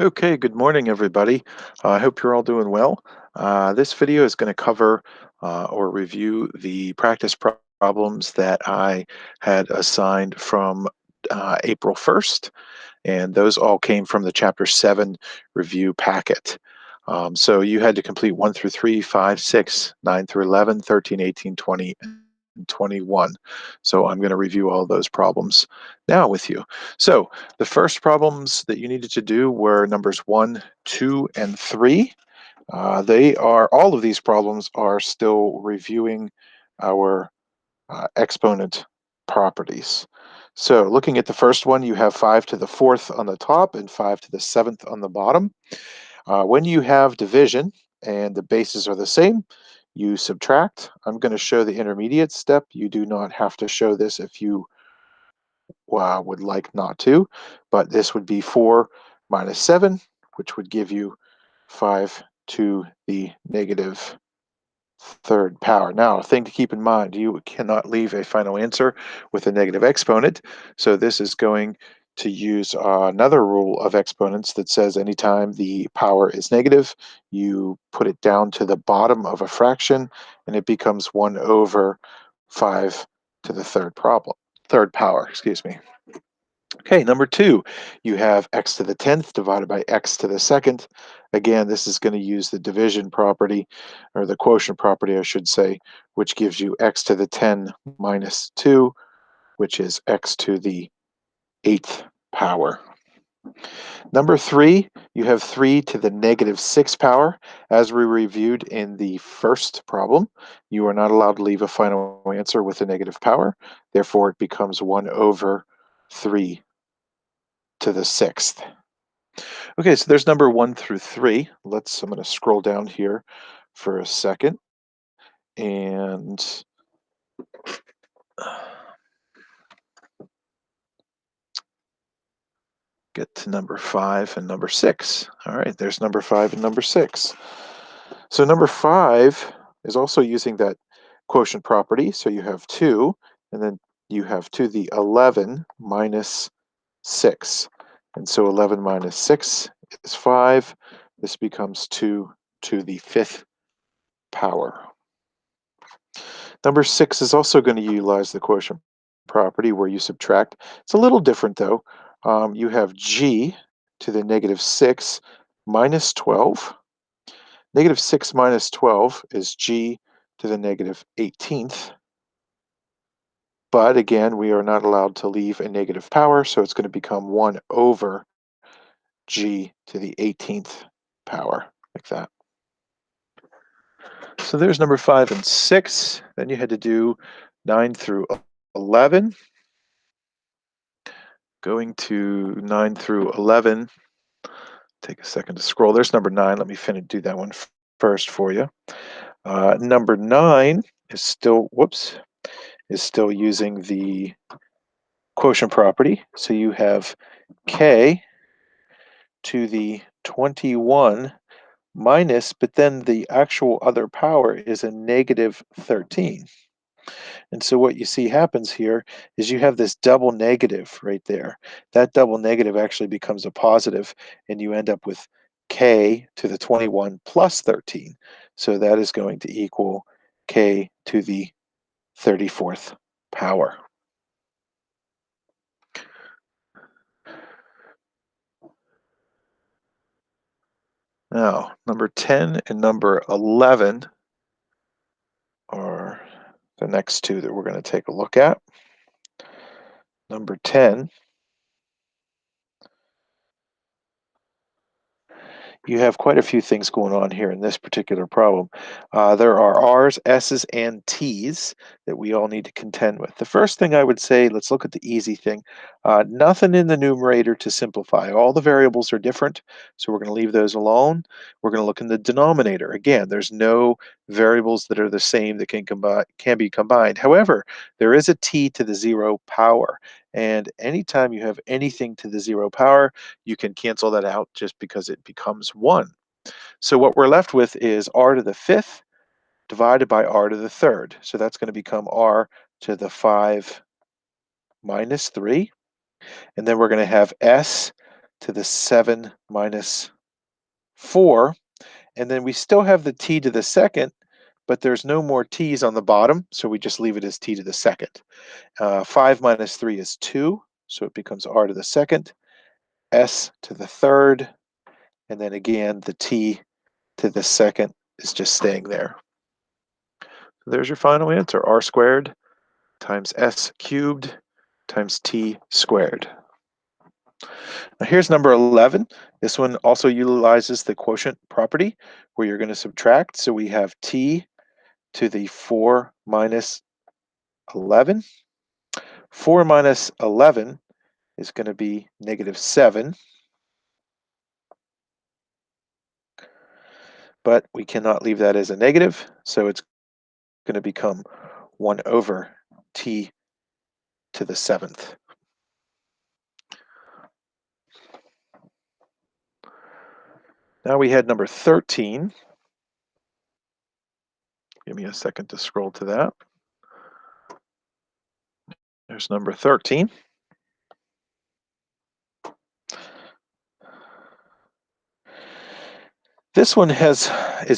Okay, good morning, everybody. I hope you're all doing well. This video is going to cover or review the practice problems that I had assigned from April 1st, and those all came from the Chapter 7 review packet. So you had to complete 1 through 3, 5, 6, 9 through 11, 13, 18, 20, and 21. So I'm going to review all those problems now with you. So the first problems that you needed to do were numbers 1, 2, and 3. All of these problems are still reviewing our exponent properties. So looking at the first one, you have 5 to the 4th on the top and 5 to the 7th on the bottom. When you have division and the bases are the same, you subtract. I'm going to show the intermediate step. You do not have to show this if you would like not to, but this would be 4 minus 7, which would give you 5 to the negative third power. Now, a thing to keep in mind, you cannot leave a final answer with a negative exponent. So this is going to use another rule of exponents that says anytime the power is negative, you put it down to the bottom of a fraction, and it becomes 1 over 5 to the third power, excuse me. Okay, number 2, you have x to the 10th divided by x to the 2nd. Again, this is going to use the division property, or the quotient property, I should say, which gives you x to the 10 minus 2, which is x to the 8th power. Number 3, you have 3 to the negative 6th power. As we reviewed in the first problem, you are not allowed to leave a final answer with a negative power. Therefore, it becomes 1 over 3 to the 6th. Okay, so there's number 1 through 3. I'm going to scroll down here for a second and get to number 5 and number 6. All right, there's number 5 and number 6. So number 5 is also using that quotient property. So you have 2, and then you have to the 11 minus 6. And so 11 minus 6 is 5. This becomes 2 to the 5th power. Number 6 is also going to utilize the quotient property where you subtract. It's a little different though. You have g to the negative 6 minus 12. Negative 6 minus 12 is g to the negative 18th. But again, we are not allowed to leave a negative power, so it's going to become 1 over g to the 18th power, like that. So there's number 5 and 6. Then you had to do 9 through 11. Going to 9 through 11, take a second to scroll. There's number 9. Let me do that one first for you. Number 9 is still, is still using the quotient property. So you have k to the 21 minus, but then the actual other power is a negative 13. And so what you see happens here is you have this double negative right there. That double negative actually becomes a positive, and you end up with k to the 21 plus 13. So that is going to equal k to the 34th power. Now, number 10 and number 11 are the next two that we're going to take a look at. Number 10, you have quite a few things going on here in this particular problem. There are R's, S's, and T's that we all need to contend with. The first thing I would say, let's look at the easy thing. Nothing in the numerator to simplify. All the variables are different, so we're going to leave those alone. We're going to look in the denominator. Again, there's no variables that are the same that can be combined. However, there is a t to the 0 power, and anytime you have anything to the 0 power, you can cancel that out just because it becomes 1. So what we're left with is r to the 5th divided by r to the 3rd. So that's going to become r to the 5 minus 3. And then we're going to have s to the 7 minus 4. And then we still have the t to the second, but there's no more t's on the bottom, so we just leave it as t to the second. 5 minus 3 is 2, so it becomes r to the second, s to the third, and then again, the t to the second is just staying there. So there's your final answer, r squared times s cubed times t squared. Now here's number 11. This one also utilizes the quotient property where you're going to subtract. So we have t to the 4 minus 11. 4 minus 11 is going to be negative 7. But we cannot leave that as a negative, so it's going to become 1 over t to the 7th. Now we had number 13. Give me a second to scroll to that. There's number 13. This one is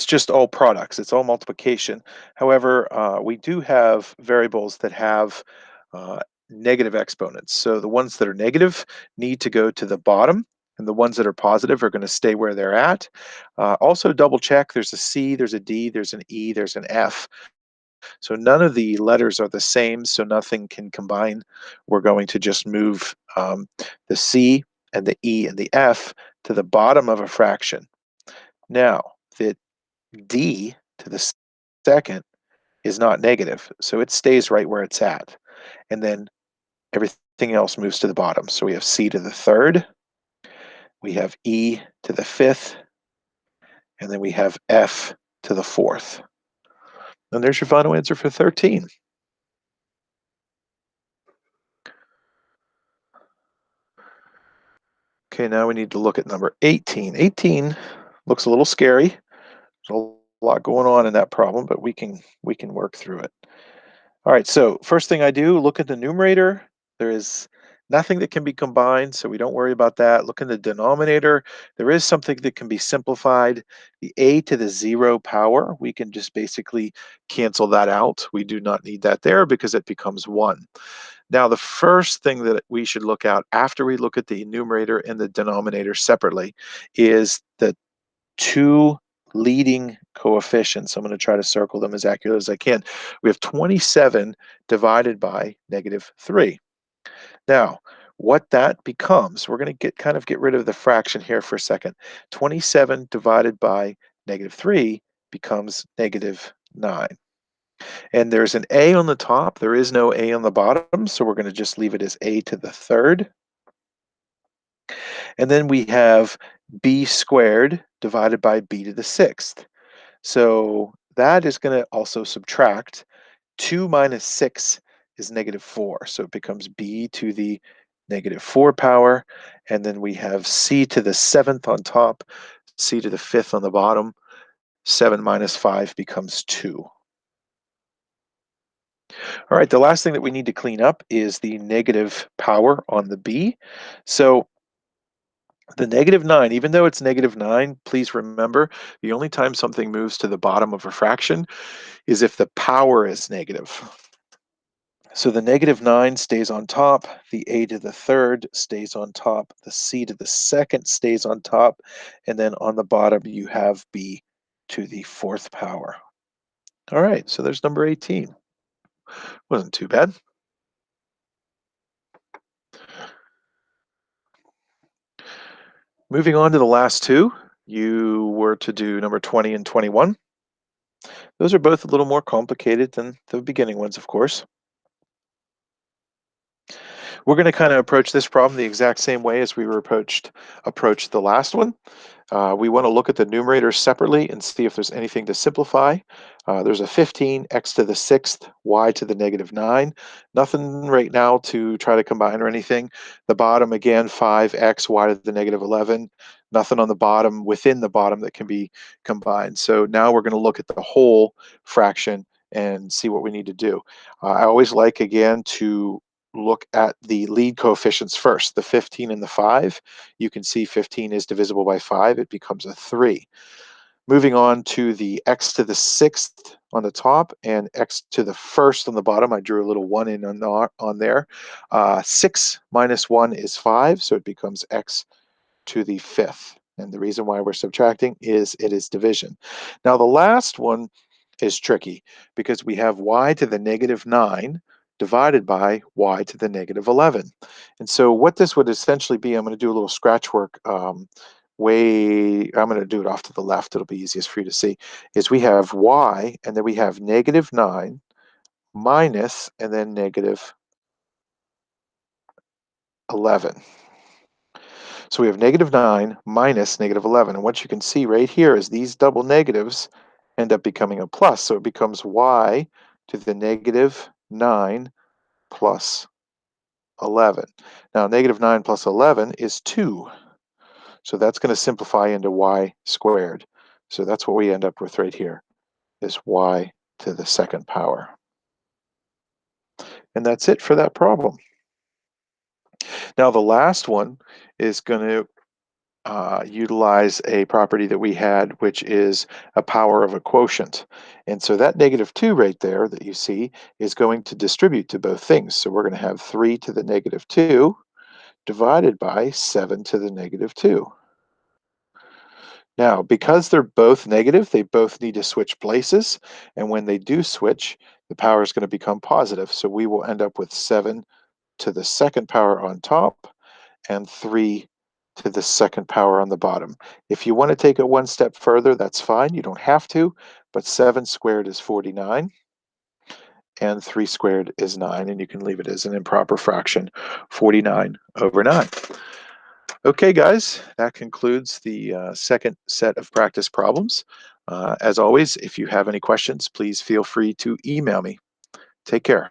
just all products. It's all multiplication. However, we do have variables that have negative exponents. So the ones that are negative need to go to the bottom, and the ones that are positive are going to stay where they're at. Also double check, there's a C, there's a D, there's an E, there's an F. So none of the letters are the same, so nothing can combine. We're going to just move the C and the E and the F to the bottom of a fraction. Now, the d to the second is not negative, so it stays right where it's at. And then everything else moves to the bottom. So we have c to the third, we have e to the fifth, and then we have f to the fourth. And there's your final answer for 13. Okay, now we need to look at number 18. 18 looks a little scary. There's a lot going on in that problem, but we can work through it. All right, so first thing I do, look at the numerator. There is nothing that can be combined, so we don't worry about that. Look in the denominator. There is something that can be simplified. The a to the 0 power, we can just basically cancel that out. We do not need that there because it becomes 1. Now, the first thing that we should look at after we look at the numerator and the denominator separately is the two leading coefficients. I'm going to try to circle them as accurate as I can. We have 27 divided by negative 3. Now, what that becomes, we're going to get rid of the fraction here for a second. 27 divided by negative 3 becomes negative 9. And there's an a on the top. There is no a on the bottom, so we're going to just leave it as a to the third. And then we have b squared divided by b to the sixth. So that is going to also subtract. 2 minus 6 is negative 4. So it becomes b to the negative 4 power. And then we have c to the 7th on top, c to the 5th on the bottom. 7 minus 5 becomes 2. All right, the last thing that we need to clean up is the negative power on the b. So the negative 9, even though it's negative 9, please remember the only time something moves to the bottom of a fraction is if the power is negative. So the negative 9 stays on top, the a to the third stays on top, the c to the second stays on top, and then on the bottom you have b to the fourth power. All right, so there's number 18. Wasn't too bad. Moving on to the last two, you were to do number 20 and 21. Those are both a little more complicated than the beginning ones, of course. We're going to kind of approach this problem the exact same way as we were approached the last one. We want to look at the numerators separately and see if there's anything to simplify. There's a 15, x to the 6th, y to the negative 9. Nothing right now to try to combine or anything. The bottom, again, 5x, y to the negative 11. Nothing on the bottom, within the bottom, that can be combined. So now we're going to look at the whole fraction and see what we need to do. I always like, again, to look at the lead coefficients first, the 15 and the 5. You can see 15 is divisible by 5. It becomes a 3. Moving on to the x to the 6th on the top and x to the 1st on the bottom. I drew a little 1 in on there. 6 minus 1 is 5, so it becomes x to the 5th. And the reason why we're subtracting is it is division. Now the last one is tricky because we have y to the negative 9 divided by y to the negative 11. And so what this would essentially be, I'm going to do a little scratch work I'm going to do it off to the left, it'll be easiest for you to see, is we have y and then we have negative 9 minus and then negative 11. So we have negative 9 minus negative 11. And what you can see right here is these double negatives end up becoming a plus. So it becomes y to the negative 9 plus 11. Now, negative 9 plus 11 is 2. So that's going to simplify into y squared. So that's what we end up with right here, is y to the 2nd power. And that's it for that problem. Now, the last one is going to utilize a property that we had, which is a power of a quotient. And so that negative 2 right there that you see is going to distribute to both things. So we're going to have 3 to the negative 2 divided by 7 to the negative 2. Now, because they're both negative, they both need to switch places. And when they do switch, the power is going to become positive. So we will end up with 7 to the 2nd power on top and 3 to the 2nd power on the bottom. If you want to take it one step further, that's fine. You don't have to, but 7 squared is 49, and 3 squared is 9, and you can leave it as an improper fraction, 49 over 9. Okay, guys, that concludes the second set of practice problems. As always, if you have any questions, please feel free to email me. Take care.